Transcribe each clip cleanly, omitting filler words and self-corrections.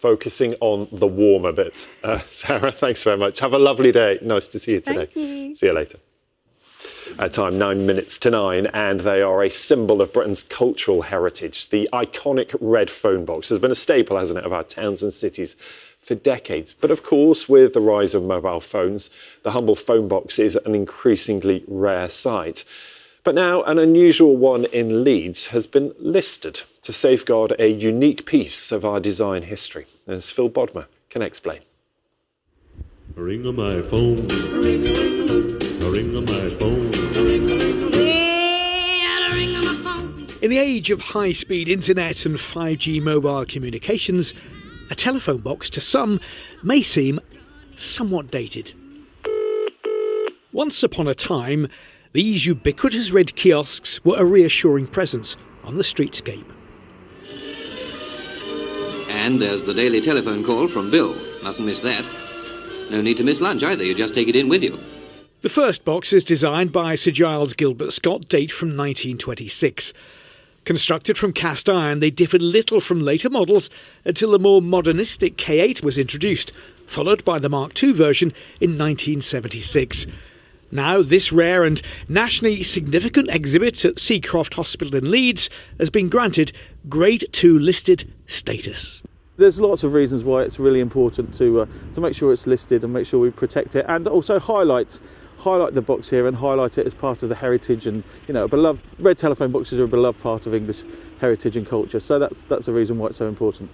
focusing on the warmer bit. Sarah, thanks very much. Have a lovely day. Nice to see you today. Thank you. See you later. Time 9 minutes to 9, and they are a symbol of Britain's cultural heritage. The iconic red phone box has been a staple, hasn't it, of our towns and cities for decades. But of course, with the rise of mobile phones, the humble phone box is an increasingly rare sight. But now an unusual one in Leeds has been listed to safeguard a unique piece of our design history, as Phil Bodmer can explain. Ring on my phone, ring on my phone. In the age of high-speed internet and 5G mobile communications, a telephone box to some may seem somewhat dated. Once upon a time, these ubiquitous red kiosks were a reassuring presence on the streetscape. And there's the daily telephone call from Bill. Mustn't miss that. No need to miss lunch either, you just take it in with you. The first boxes, designed by Sir Giles Gilbert Scott, date from 1926. Constructed from cast iron, they differed little from later models until the more modernistic K8 was introduced, followed by the Mark II version in 1976. Now, this rare and nationally significant exhibit at Seacroft Hospital in Leeds has been granted Grade 2 listed status. There's lots of reasons why it's really important to make sure it's listed and make sure we protect it, and also highlight the box here and highlight it as part of the heritage. And beloved red telephone boxes are a beloved part of English heritage and culture, so that's the reason why it's so important.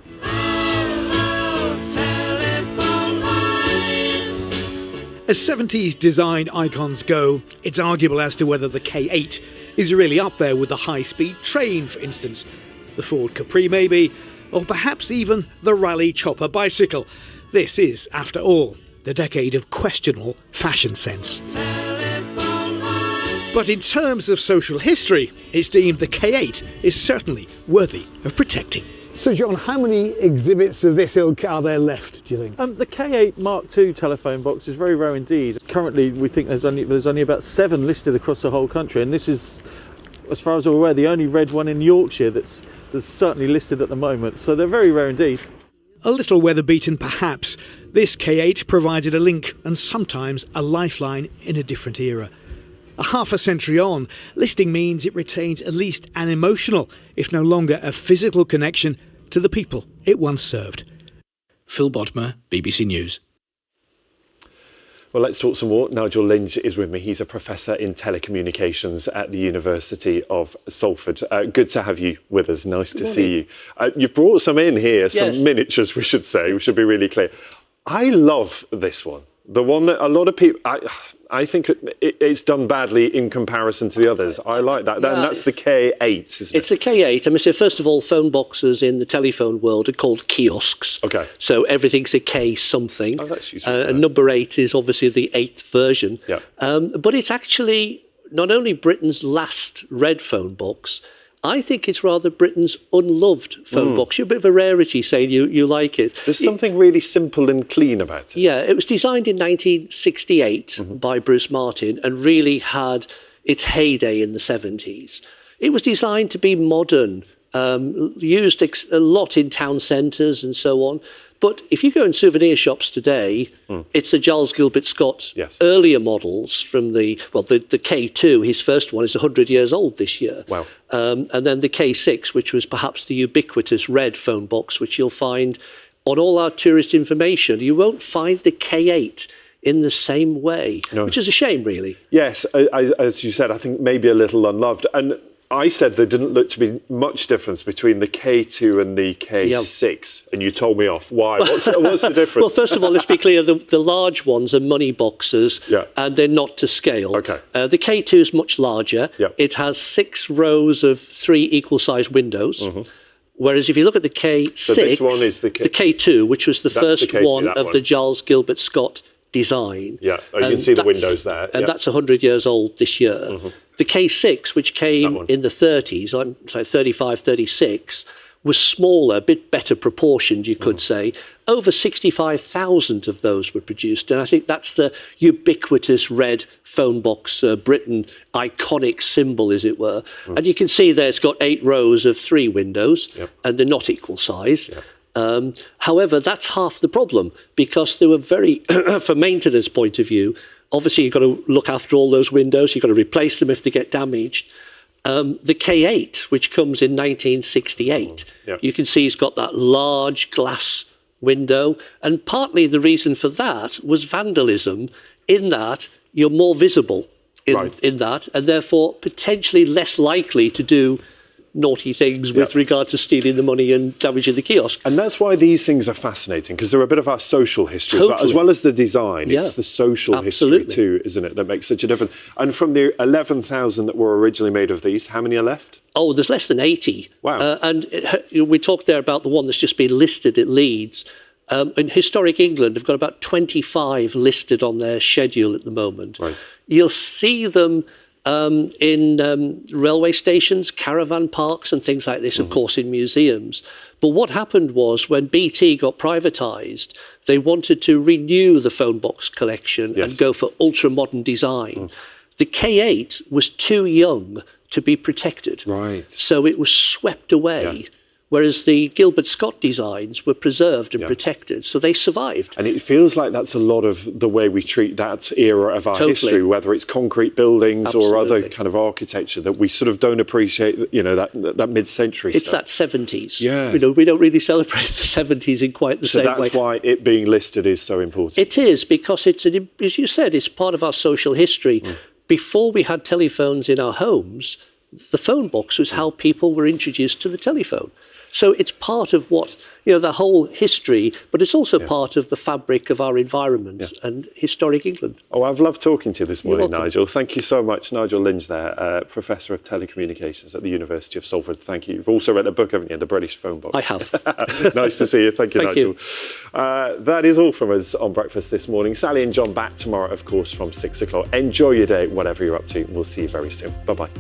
As 70s design icons go, it's arguable as to whether the K8 is really up there with the high-speed train, for instance, the Ford Capri maybe, or perhaps even the Rally Chopper bicycle. This is, after all, the decade of questionable fashion sense. But in terms of social history, it's deemed the K8 is certainly worthy of protecting. So John, how many exhibits of this ilk are there left, do you think? The K8 Mark II telephone box is very rare indeed. Currently we think there's only about 7 listed across the whole country, and this is, as far as I'm aware, the only red one in Yorkshire that's certainly listed at the moment, so they're very rare indeed. A little weather-beaten perhaps, this K8 provided a link and sometimes a lifeline in a different era. A half a century on, listing means it retains at least an emotional, if no longer a physical connection to the people it once served. Phil Bodmer, BBC News. Well, let's talk some more. Nigel Lynch is with me. He's a professor in telecommunications at the University of Salford. Good to have you with us. Nice to see you. You've brought some in here, some miniatures, we should say. We should be really clear. I love this one. The one that a lot of people, I think it's done badly in comparison to the others. I like that. And that's the K8, isn't it? It's the K8. I mean, so first of all, phone boxes in the telephone world are called kiosks. Okay. So everything's a K something. Oh, that's useful. And number 8 is obviously the 8th version. Yeah. But it's actually not only Britain's last red phone box, I think it's rather Britain's unloved phone box. You're a bit of a rarity saying you like it. There's something really simple and clean about it. Yeah, it was designed in 1968 by Bruce Martin and really had its heyday in the 70s. It was designed to be modern, used a lot in town centres and so on. But if you go in souvenir shops today, it's the Giles Gilbert Scott earlier models from the K2, his first one, is 100 years old this year. Wow. And then the K6, which was perhaps the ubiquitous red phone box, which you'll find on all our tourist information. You won't find the K8 in the same way, which is a shame, really. Yes, as you said, I think maybe a little unloved. And I said there didn't look to be much difference between the K2 and the K6, and you told me off. Why? What's the difference? Well, first of all, let's be clear, the large ones are money boxes, and they're not to scale. Okay. The K2 is much larger. It has 6 rows of 3 equal-sized windows. Whereas if you look at the K6, so this one is the K2, which was the first one of the Giles Gilbert Scott design. Yeah, you can see the windows there. And that's 100 years old this year. The K6, which came in the 30s, so 35, 36, was smaller, a bit better proportioned, you could say. Over 65,000 of those were produced. And I think that's the ubiquitous red phone box, Britain iconic symbol, as it were. And you can see there it's got 8 rows of 3 windows, and they're not equal size. However, that's half the problem, because they were very, from maintenance point of view, obviously you've got to look after all those windows, you've got to replace them if they get damaged. The K8, which comes in 1968, you can see it's got that large glass window, and partly the reason for that was vandalism, in that you're more visible in that, and therefore potentially less likely to do naughty things with regard to stealing the money and damaging the kiosk. And that's why these things are fascinating, because they're a bit of our social history, as well as the design. It's the social history too, isn't it, that makes such a difference. And from the 11,000 that were originally made of these, how many are left? Oh, there's less than 80. Wow. We talked there about the one that's just been listed at Leeds. In historic England, they've got about 25 listed on their schedule at the moment. Right. You'll see them in railway stations, caravan parks and things like this, of course, in museums. But what happened was, when BT got privatised, they wanted to renew the phone box collection and go for ultra-modern design. The K8 was too young to be protected. Right. So it was swept away. Whereas the Gilbert Scott designs were preserved and protected, so they survived. And it feels like that's a lot of the way we treat that era of our history, whether it's concrete buildings or other kind of architecture, that we sort of don't appreciate, you know, that mid-century stuff. It's that 70s. Yeah. You know, we don't really celebrate the 70s in quite the same way. So that's why it being listed is so important. It is, because it's, as you said, it's part of our social history. Before we had telephones in our homes, the phone box was how people were introduced to the telephone. So it's part of what, you know, the whole history, but it's also part of the fabric of our environment and historic England. Oh, I've loved talking to you this morning, Nigel. Thank you so much. Nigel Lynch there, Professor of Telecommunications at the University of Salford. Thank you. You've also read the book, haven't you, The British Phone Box? I have. Nice to see you. Thank you, Thank Nigel. you. That is all from us on Breakfast this morning. Sally and John back tomorrow, of course, from 6 o'clock. Enjoy your day, whatever you're up to. We'll see you very soon. Bye-bye.